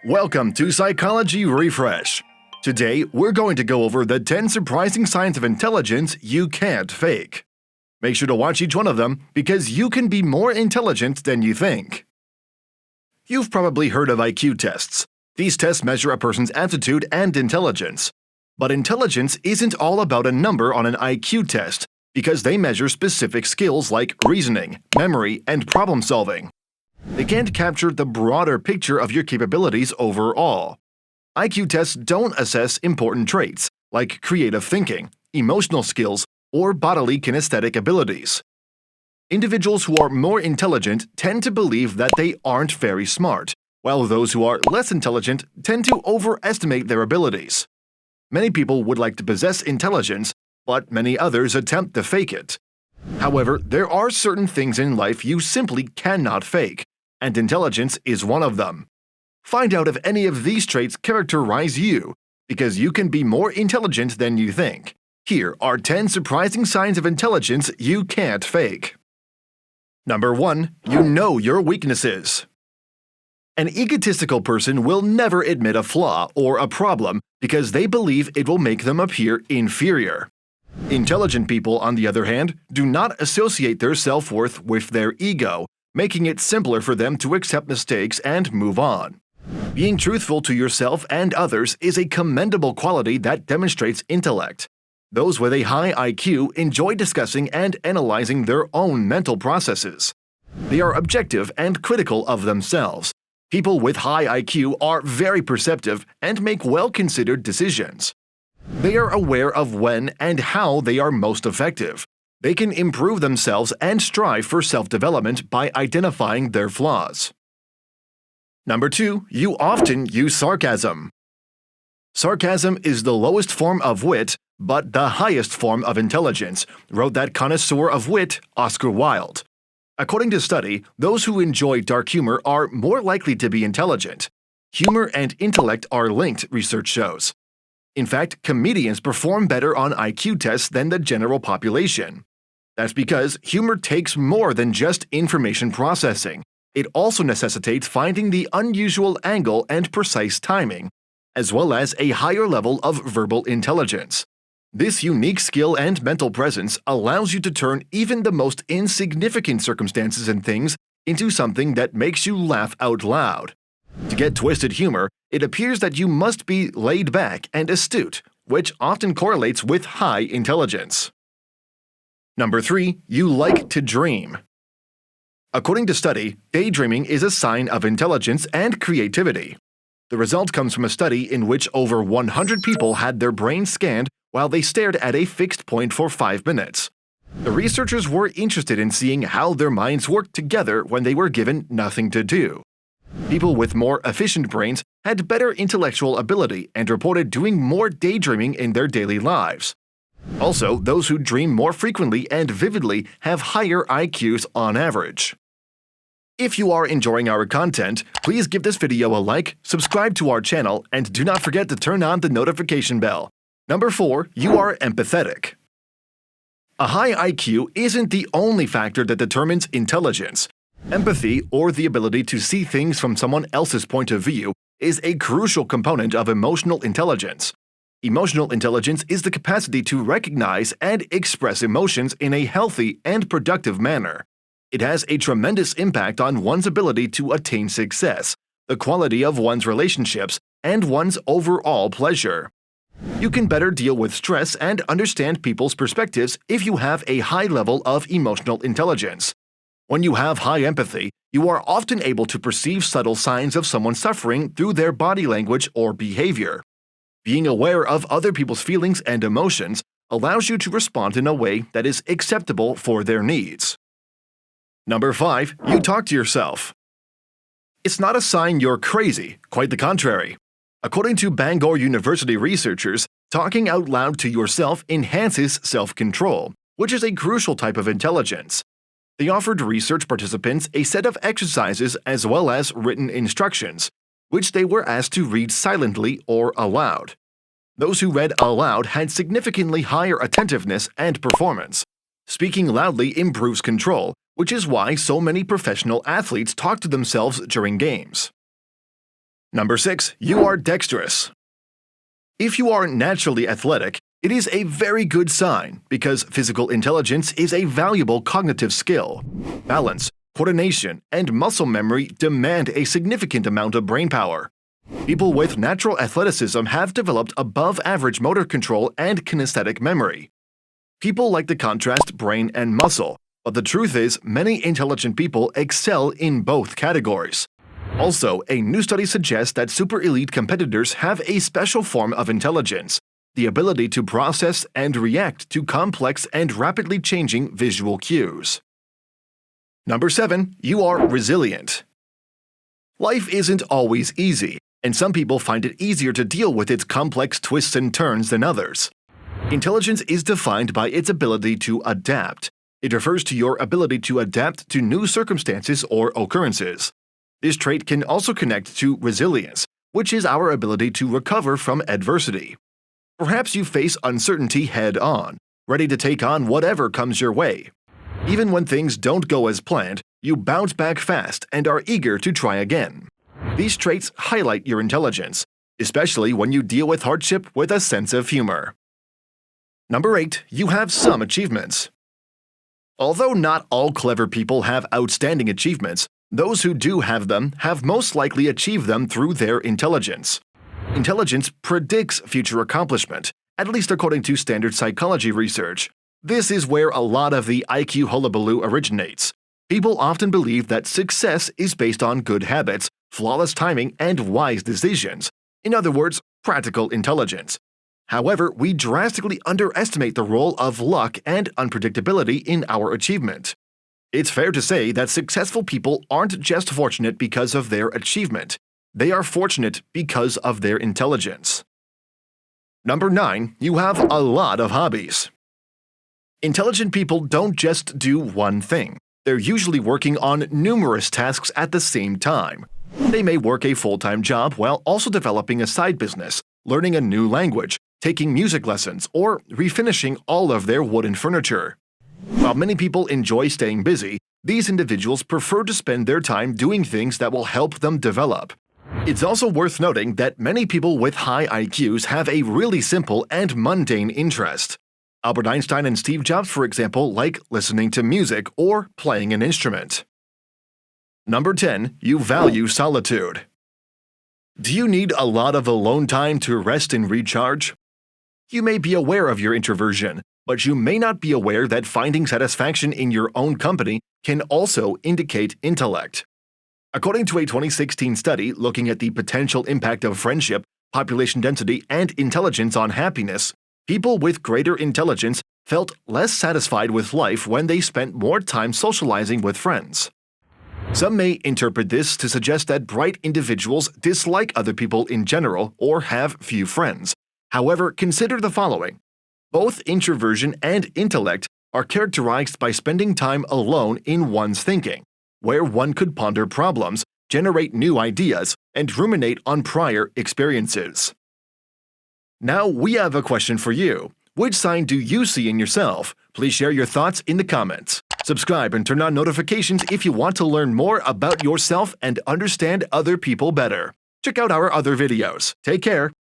Welcome to Psychology Refresh. Today, we're going to go over the 10 surprising signs of intelligence you can't fake. Make sure to watch each one of them because you can be more intelligent than you think. You've probably heard of IQ tests. These tests measure a person's aptitude and intelligence. But intelligence isn't all about a number on an IQ test because they measure specific skills like reasoning, memory, and problem solving. They can't capture the broader picture of your capabilities overall. IQ tests don't assess important traits like creative thinking, emotional skills, or bodily kinesthetic abilities. Individuals who are more intelligent tend to believe that they aren't very smart, while those who are less intelligent tend to overestimate their abilities. Many people would like to possess intelligence, but many others attempt to fake it. However, there are certain things in life you simply cannot fake, and intelligence is one of them. Find out if any of these traits characterize you, because you can be more intelligent than you think. Here are 10 surprising signs of intelligence you can't fake. Number 1. You know your weaknesses. An egotistical person will never admit a flaw or a problem because they believe it will make them appear inferior. Intelligent people, on the other hand, do not associate their self-worth with their ego, making it simpler for them to accept mistakes and move on. Being truthful to yourself and others is a commendable quality that demonstrates intellect. Those with a high IQ enjoy discussing and analyzing their own mental processes. They are objective and critical of themselves. People with high IQ are very perceptive and make well-considered decisions. They are aware of when and how they are most effective. They can improve themselves and strive for self-development by identifying their flaws. Number 2. You often use sarcasm. Sarcasm is the lowest form of wit, but the highest form of intelligence, wrote that connoisseur of wit, Oscar Wilde. According to study, those who enjoy dark humor are more likely to be intelligent. Humor and intellect are linked, research shows. In fact, comedians perform better on IQ tests than the general population. That's because humor takes more than just information processing. It also necessitates finding the unusual angle and precise timing, as well as a higher level of verbal intelligence. This unique skill and mental presence allows you to turn even the most insignificant circumstances and things into something that makes you laugh out loud. To get twisted humor, it appears that you must be laid back and astute, which often correlates with high intelligence. Number 3. You like to dream. According to study, daydreaming is a sign of intelligence and creativity. The result comes from a study in which over 100 people had their brains scanned while they stared at a fixed point for 5 minutes. The researchers were interested in seeing how their minds worked together when they were given nothing to do. People with more efficient brains had better intellectual ability and reported doing more daydreaming in their daily lives. Also, those who dream more frequently and vividly have higher IQs on average. If you are enjoying our content, please give this video a like, subscribe to our channel, and do not forget to turn on the notification bell. Number 4. You are empathetic. A high IQ isn't the only factor that determines intelligence. Empathy, or the ability to see things from someone else's point of view, is a crucial component of emotional intelligence. Emotional intelligence is the capacity to recognize and express emotions in a healthy and productive manner. It has a tremendous impact on one's ability to attain success, the quality of one's relationships, and one's overall pleasure. You can better deal with stress and understand people's perspectives if you have a high level of emotional intelligence. When you have high empathy, you are often able to perceive subtle signs of someone suffering through their body language or behavior. Being aware of other people's feelings and emotions allows you to respond in a way that is acceptable for their needs. Number 5. You talk to yourself. It's not a sign you're crazy, quite the contrary. According to Bangor University researchers, talking out loud to yourself enhances self-control, which is a crucial type of intelligence. They offered research participants a set of exercises as well as written instructions, which they were asked to read silently or aloud. Those who read aloud had significantly higher attentiveness and performance. Speaking loudly improves control, which is why so many professional athletes talk to themselves during games. Number 6. You are dexterous. If you are naturally athletic, it is a very good sign because physical intelligence is a valuable cognitive skill. Balance, coordination, and muscle memory demand a significant amount of brain power. People with natural athleticism have developed above-average motor control and kinesthetic memory. People like to contrast brain and muscle, but the truth is many intelligent people excel in both categories. Also, a new study suggests that super elite competitors have a special form of intelligence, the ability to process and react to complex and rapidly changing visual cues. Number 7. You are resilient. Life isn't always easy, and some people find it easier to deal with its complex twists and turns than others. Intelligence is defined by its ability to adapt. It refers to your ability to adapt to new circumstances or occurrences. This trait can also connect to resilience, which is our ability to recover from adversity. Perhaps you face uncertainty head-on, ready to take on whatever comes your way. Even when things don't go as planned, you bounce back fast and are eager to try again. These traits highlight your intelligence, especially when you deal with hardship with a sense of humor. Number 8. You have some achievements. Although not all clever people have outstanding achievements, those who do have them have most likely achieved them through their intelligence. Intelligence predicts future accomplishment, at least according to standard psychology research. This is where a lot of the IQ hullabaloo originates. People often believe that success is based on good habits, flawless timing, and wise decisions. In other words, practical intelligence. However, we drastically underestimate the role of luck and unpredictability in our achievement. It's fair to say that successful people aren't just fortunate because of their achievement. They are fortunate because of their intelligence. Number 9. You have a lot of hobbies. Intelligent people don't just do one thing. They're usually working on numerous tasks at the same time. They may work a full-time job while also developing a side business, learning a new language, taking music lessons, or refinishing all of their wooden furniture. While many people enjoy staying busy, these individuals prefer to spend their time doing things that will help them develop. It's also worth noting that many people with high IQs have a really simple and mundane interest. Albert Einstein and Steve Jobs, for example, like listening to music or playing an instrument. Number 10. You value solitude. Do you need a lot of alone time to rest and recharge? You may be aware of your introversion, but you may not be aware that finding satisfaction in your own company can also indicate intellect. According to a 2016 study looking at the potential impact of friendship, population density, and intelligence on happiness, people with greater intelligence felt less satisfied with life when they spent more time socializing with friends. Some may interpret this to suggest that bright individuals dislike other people in general or have few friends. However, consider the following. Both introversion and intellect are characterized by spending time alone in one's thinking, where one could ponder problems, generate new ideas, and ruminate on prior experiences. Now we have a question for you. Which sign do you see in yourself? Please share your thoughts in the comments. Subscribe and turn on notifications if you want to learn more about yourself and understand other people better. Check out our other videos. Take care.